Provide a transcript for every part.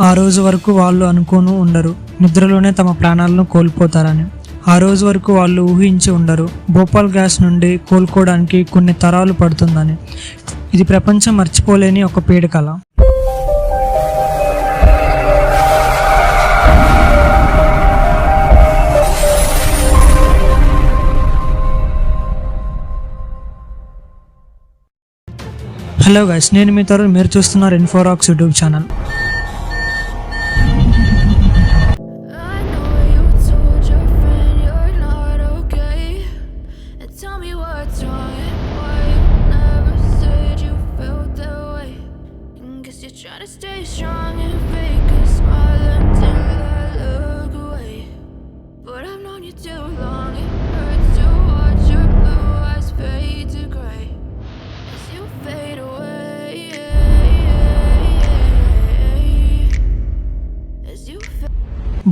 ఆ రోజు వరకు వాళ్ళు అనుకోను ఉండరు, నిద్రలోనే తమ ప్రాణాలను కోల్పోతారని. ఆ రోజు వరకు వాళ్ళు ఊహించి ఉండరు, భోపాల్ గ్యాస్ నుండి కోలుకోవడానికి కొన్ని తరాలు పడుతుందని. ఇది ప్రపంచం మర్చిపోలేని ఒక పీడకల. హలో గైస్, నేను మీ తరుణ్. మీరు చూస్తున్నారు ఇన్ఫోరాక్స్ యూట్యూబ్ ఛానల్.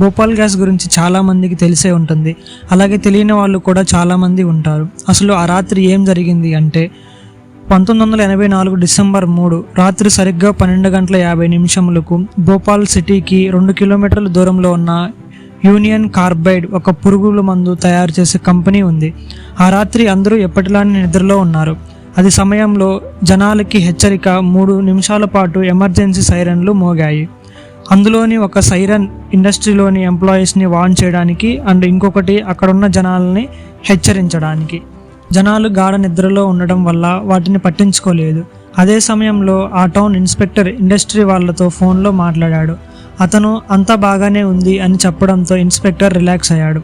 భోపాల్ గ్యాస్ గురించి చాలామందికి తెలిసే ఉంటుంది, అలాగే తెలియని వాళ్ళు కూడా చాలామంది ఉంటారు. అసలు ఆ రాత్రి ఏం జరిగింది అంటే 1984 డిసెంబర్ 3 రాత్రి సరిగ్గా 12:50 భోపాల్ సిటీకి 2 కిలోమీటర్ల దూరంలో ఉన్న యూనియన్ కార్బైడ్ ఒక పురుగుల మందు తయారు చేసే కంపెనీ ఉంది. ఆ రాత్రి అందరూ ఎప్పటిలానే నిద్రలో ఉన్నారు. అది సమయంలో జనాలకి హెచ్చరిక 3 నిమిషాల పాటు ఎమర్జెన్సీ సైరన్లు మోగాయి. అందులోని ఒక సైరన్ ఇండస్ట్రీలోని ఎంప్లాయీస్ని వార్న్ చేయడానికి, అండ్ ఇంకొకటి అక్కడున్న జనాలని హెచ్చరించడానికి. జనాలు గాఢ నిద్రలో ఉండడం వల్ల వాటిని పట్టించుకోలేదు. అదే సమయంలో ఆ టౌన్ ఇన్స్పెక్టర్ ఇండస్ట్రీ వాళ్ళతో ఫోన్లో మాట్లాడాడు. అతను అంతా బాగానే ఉంది అని చెప్పడంతో ఇన్స్పెక్టర్ రిలాక్స్ అయ్యాడు.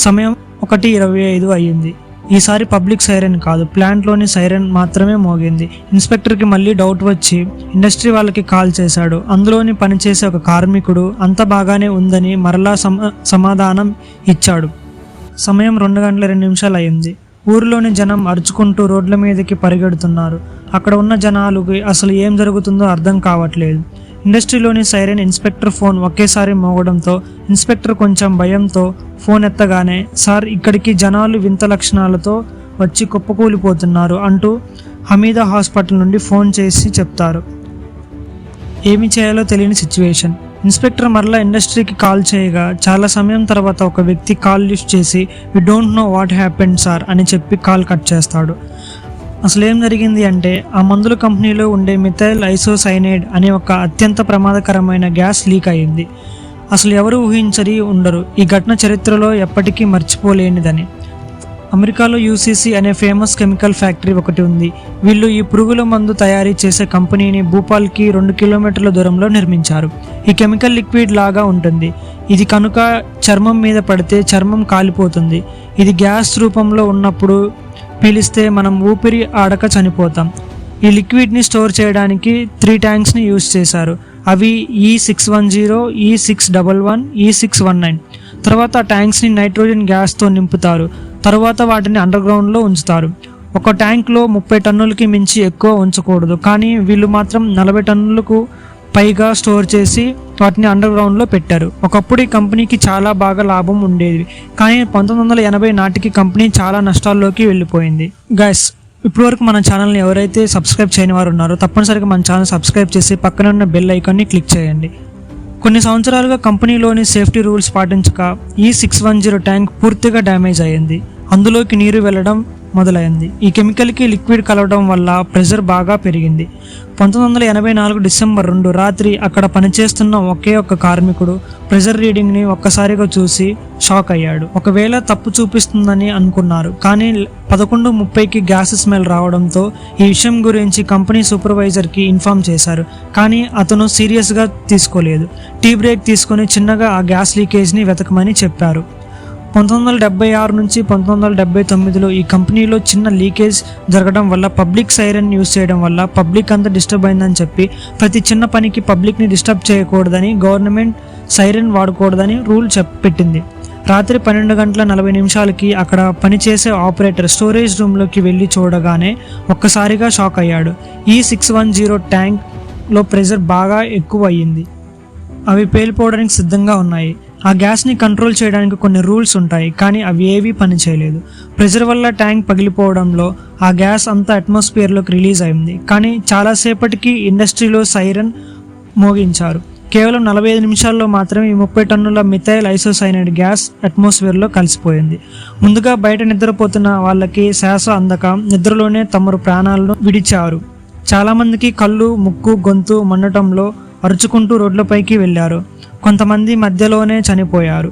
సమయం 1:25 అయ్యింది. ఈసారి పబ్లిక్ సైరన్ కాదు, ప్లాంట్లోని సైరన్ మాత్రమే మోగింది. ఇన్స్పెక్టర్కి మళ్ళీ డౌట్ వచ్చి ఇండస్ట్రీ వాళ్ళకి కాల్ చేశాడు. అందులోని పనిచేసే ఒక కార్మికుడు అంత బాగానే ఉందని మరలా సమాధానం ఇచ్చాడు. సమయం 2:02 అయింది. ఊరిలోని జనం అరుచుకుంటూ రోడ్ల మీదకి పరిగెడుతున్నారు. అక్కడ ఉన్న జనాలకి అసలు ఏం జరుగుతుందో అర్థం కావట్లేదు. ఇండస్ట్రీలోని సైరన్ ఇన్స్పెక్టర్ ఫోన్ ఒకేసారి మోగడంతో ఇన్స్పెక్టర్ కొంచెం భయంతో ఫోన్ ఎత్తగానే, సార్, ఇక్కడికి జనాలు వింత లక్షణాలతో వచ్చి కుప్పకూలిపోతున్నారు అంటూ హమీదా హాస్పిటల్ నుండి ఫోన్ చేసి చెప్తారు. ఏమి చేయాలో తెలియని సిచ్యువేషన్. ఇన్స్పెక్టర్ మరలా ఇండస్ట్రీకి కాల్ చేయగా చాలా సమయం తర్వాత ఒక వ్యక్తి కాల్ లిఫ్ట్ చేసి, we don't know what happened sir అని చెప్పి కాల్ కట్ చేస్తాడు. అసలు ఏం జరిగింది అంటే, ఆ మందుల కంపెనీలో ఉండే మిథైల్ ఐసోసైనైడ్ అనే ఒక అత్యంత ప్రమాదకరమైన గ్యాస్ లీక్ అయింది. అసలు ఎవరు ఊహించరి ఉండరు ఈ ఘటన చరిత్రలో ఎప్పటికీ మర్చిపోలేనిదని. అమెరికాలో యూసీసీ అనే ఫేమస్ కెమికల్ ఫ్యాక్టరీ ఒకటి ఉంది. వీళ్ళు ఈ పురుగుల మందు తయారీ చేసే కంపెనీని భూపాల్కి 2 కిలోమీటర్ల దూరంలో నిర్మించారు. ఈ కెమికల్ లిక్విడ్ లాగా ఉంటుంది. ఇది కనుక చర్మం మీద పడితే చర్మం కాలిపోతుంది. ఇది గ్యాస్ రూపంలో ఉన్నప్పుడు పీలిస్తే మనం ఊపిరి ఆడక చనిపోతాం. ఈ లిక్విడ్ని స్టోర్ చేయడానికి 3 ట్యాంక్స్ని యూజ్ చేశారు. అవి E610, E611, E619. తర్వాత ఆ ట్యాంక్స్ని నైట్రోజన్ గ్యాస్తో నింపుతారు. తర్వాత వాటిని అండర్ గ్రౌండ్లో ఉంచుతారు. ఒక ట్యాంక్లో 30 టన్నులకి మించి ఎక్కువ ఉంచకూడదు, కానీ వీళ్ళు మాత్రం 40 టన్నులకు పైగా స్టోర్ చేసి వాటిని అండర్ గ్రౌండ్లో పెట్టారు. ఒకప్పుడు ఈ కంపెనీకి చాలా బాగా లాభం ఉండేది, కానీ 1980 నాటికి కంపెనీ చాలా నష్టాల్లోకి వెళ్ళిపోయింది. గైస్, ఇప్పటివరకు మన ఛానల్ని ఎవరైతే సబ్స్క్రైబ్ చేయని వారు ఉన్నారో తప్పనిసరిగా మన ఛానల్ సబ్స్క్రైబ్ చేసి పక్కన ఉన్న బెల్ ఐకాన్ని క్లిక్ చేయండి. కొన్ని సంవత్సరాలుగా కంపెనీలోని సేఫ్టీ రూల్స్ పాటించక E610 ట్యాంక్ పూర్తిగా డ్యామేజ్ అయ్యింది. అందులోకి నీరు వెళ్ళడం మొదలైంది. ఈ కెమికల్కి లిక్విడ్ కలవడం వల్ల ప్రెషర్ బాగా పెరిగింది. 1984 డిసెంబర్ 2 రాత్రి అక్కడ పనిచేస్తున్న ఒకే ఒక్క కార్మికుడు ప్రెషర్ రీడింగ్ని ఒక్కసారిగా చూసి షాక్ అయ్యాడు. ఒకవేళ తప్పు చూపిస్తుందని అనుకున్నారు, కానీ 11:30కి గ్యాస్ స్మెల్ రావడంతో ఈ విషయం గురించి కంపెనీ సూపర్వైజర్కి ఇన్ఫామ్ చేశారు. కానీ అతను సీరియస్గా తీసుకోలేదు. టీ బ్రేక్ తీసుకొని చిన్నగా ఆ గ్యాస్ లీకేజ్ని వెతకమని చెప్పారు. 1976 నుంచి 1979లో ఈ కంపెనీలో చిన్న లీకేజ్ జరగడం వల్ల పబ్లిక్ సైరన్ యూజ్ చేయడం వల్ల పబ్లిక్ అంతా డిస్టర్బ్ అయిందని చెప్పి ప్రతి చిన్న పనికి పబ్లిక్ని డిస్టర్బ్ చేయకూడదని గవర్నమెంట్ సైరన్ వాడకూడదని రూల్ పెట్టింది. రాత్రి 12:40 అక్కడ పనిచేసే ఆపరేటర్ స్టోరేజ్ రూమ్లోకి వెళ్ళి చూడగానే ఒక్కసారిగా షాక్ అయ్యాడు. E610 ట్యాంక్లో ప్రెషర్ బాగా ఎక్కువ అయ్యింది. అవి పేలిపోవడానికి సిద్ధంగా ఉన్నాయి. ఆ గ్యాస్ని కంట్రోల్ చేయడానికి కొన్ని రూల్స్ ఉంటాయి, కానీ అవి ఏవీ పనిచేయలేదు. ప్రెషర్ వల్ల ట్యాంక్ పగిలిపోవడంలో ఆ గ్యాస్ అంతా అట్మాస్ఫియర్లోకి రిలీజ్ అయింది. కానీ చాలాసేపటికి ఇండస్ట్రీలో సైరన్ మోగించారు. కేవలం 45 నిమిషాల్లో మాత్రమే ఈ 30 టన్నుల మిథైల్ ఐసోసైనైడ్ గ్యాస్ అట్మాస్ఫియర్లో కలిసిపోయింది. ముందుగా బయట నిద్రపోతున్న వాళ్ళకి శ్వాస అందక నిద్రలోనే తమరు ప్రాణాలను విడిచారు. చాలామందికి కళ్ళు, ముక్కు, గొంతు మండటంలో అరుచుకుంటూ రోడ్లపైకి వెళ్ళారు. కొంతమంది మధ్యలోనే చనిపోయారు.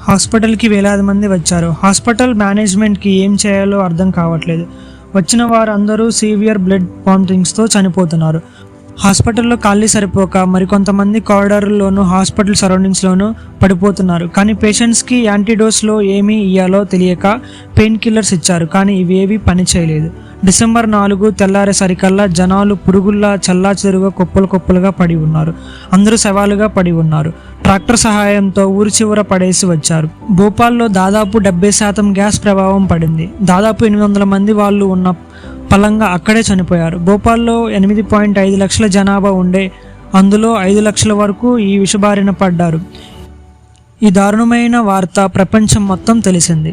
హాస్పిటల్కి వేలాది మంది వచ్చారు. హాస్పిటల్ మేనేజ్మెంట్కి ఏం చేయాలో అర్థం కావట్లేదు. వచ్చిన వారందరూ సివియర్ బ్లడ్ వామిటింగ్స్తో చనిపోతున్నారు. హాస్పిటల్లో ఖాళీ సరిపోక మరికొంతమంది కారిడార్లోనూ హాస్పిటల్ సరౌండింగ్స్లోనూ పడిపోతున్నారు. కానీ పేషెంట్స్కి యాంటీడోస్లో ఏమీ ఇయ్యాలో తెలియక పెయిన్ కిల్లర్స్ ఇచ్చారు. కానీ ఇవేవి పని చేయలేదు. డిసెంబర్ 4 తెల్లారేసరికల్లా జనాలు పురుగుల్లా చల్లా చెరువుగా కుప్పలుగా పడి ఉన్నారు. అందరూ శవాలుగా పడి ఉన్నారు. ట్రాక్టర్ సహాయంతో ఊరి చివర పడేసి వచ్చారు. భోపాల్లో దాదాపు 70% గ్యాస్ ప్రభావం పడింది. దాదాపు 800 మంది వాళ్ళు ఉన్న పలంగా అక్కడే చనిపోయారు. భోపాల్లో 8.5 లక్షల జనాభా ఉండే అందులో 5 లక్షల వరకు ఈ విషబారిన పడ్డారు. ఈ దారుణమైన వార్త ప్రపంచం మొత్తం తెలిసింది.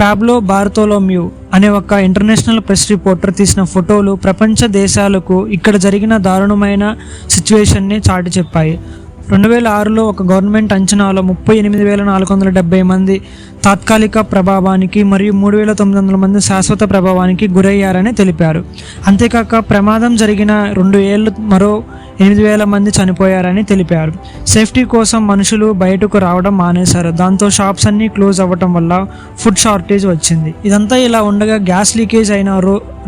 పాబ్లో బార్తోలోమ్యూ అనే ఒక ఇంటర్నేషనల్ ప్రెస్ రిపోర్టర్ తీసిన ఫోటోలు ప్రపంచ దేశాలకు ఇక్కడ జరిగిన దారుణమైన సిచ్యువేషన్ని చాటి చెప్పాయి. 2006లో ఒక గవర్నమెంట్ అంచనాలో 38,470 మంది తాత్కాలిక ప్రభావానికి మరియు 3,900 మంది శాశ్వత ప్రభావానికి గురయ్యారని తెలిపారు. అంతేకాక ప్రమాదం జరిగిన 2 ఏళ్ళు మరో 8,000 మంది చనిపోయారని తెలిపారు. సేఫ్టీ కోసం మనుషులు బయటకు రావడం మానేశారు. దాంతో షాప్స్ అన్నీ క్లోజ్ అవ్వటం వల్ల ఫుడ్ షార్టేజ్ వచ్చింది. ఇదంతా ఇలా ఉండగా గ్యాస్ లీకేజ్ అయిన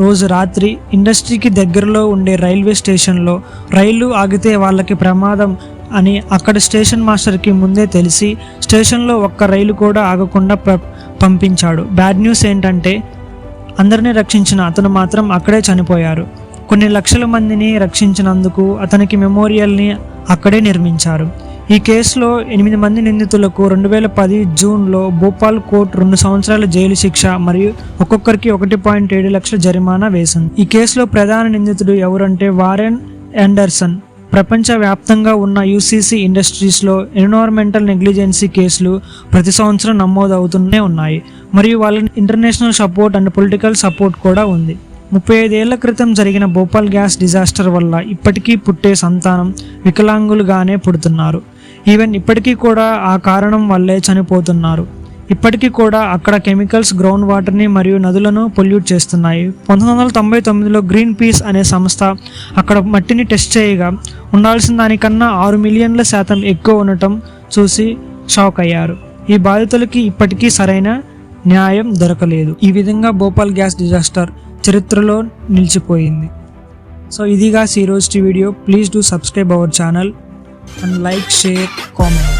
రోజు రాత్రి ఇండస్ట్రీకి దగ్గరలో ఉండే రైల్వే స్టేషన్లో రైళ్లు ఆగితే వాళ్ళకి ప్రమాదం అని అక్కడ స్టేషన్ మాస్టర్కి ముందే తెలిసి స్టేషన్లో ఒక్క రైలు కూడా ఆగకుండా పంపించాడు. బ్యాడ్ న్యూస్ ఏంటంటే అందరినీ రక్షించిన అతను మాత్రం అక్కడే చనిపోయారు. కొన్ని లక్షల మందిని రక్షించినందుకు అతనికి మెమోరియల్ని అక్కడే నిర్మించారు. ఈ కేసులో 8 మంది నిందితులకు 2010 జూన్లో భోపాల్ కోర్టు 2 సంవత్సరాల జైలు శిక్ష మరియు ఒక్కొక్కరికి 1.7 లక్షల జరిమానా వేసింది. ఈ కేసులో ప్రధాన నిందితుడు ఎవరంటే వారెన్ యాండర్సన్. ప్రపంచవ్యాప్తంగా ఉన్న యూసీసీ ఇండస్ట్రీస్లో ఎన్విరాన్మెంటల్ నెగ్లిజెన్సీ కేసులు ప్రతి సంవత్సరం నమోదవుతూనే ఉన్నాయి మరియు వాళ్ళ international support and political support కూడా ఉంది. 35 ఏళ్ల క్రితం జరిగిన భోపాల్ గ్యాస్ డిజాస్టర్ వల్ల ఇప్పటికీ పుట్టే సంతానం వికలాంగులుగానే పుడుతున్నారు. ఈవెన్ ఇప్పటికీ కూడా ఆ కారణం వల్లే చనిపోతున్నారు. ఇప్పటికీ కూడా అక్కడ కెమికల్స్ గ్రౌండ్ వాటర్ని మరియు నదులను పొల్యూట్ చేస్తున్నాయి. 1999లో గ్రీన్ పీస్ అనే సంస్థ అక్కడ మట్టిని టెస్ట్ చేయగా ఉండాల్సిన దానికన్నా 6 మిలియన్ల శాతం ఎక్కువ ఉండటం చూసి షాక్ అయ్యారు. ఈ బాధితులకి ఇప్పటికీ సరైన న్యాయం దొరకలేదు. ఈ విధంగా భోపాల్ గ్యాస్ డిజాస్టర్ చరిత్రలో నిలిచిపోయింది. సో ఇదిగా ఈరోజు video. Please do subscribe our channel and like, share, comment.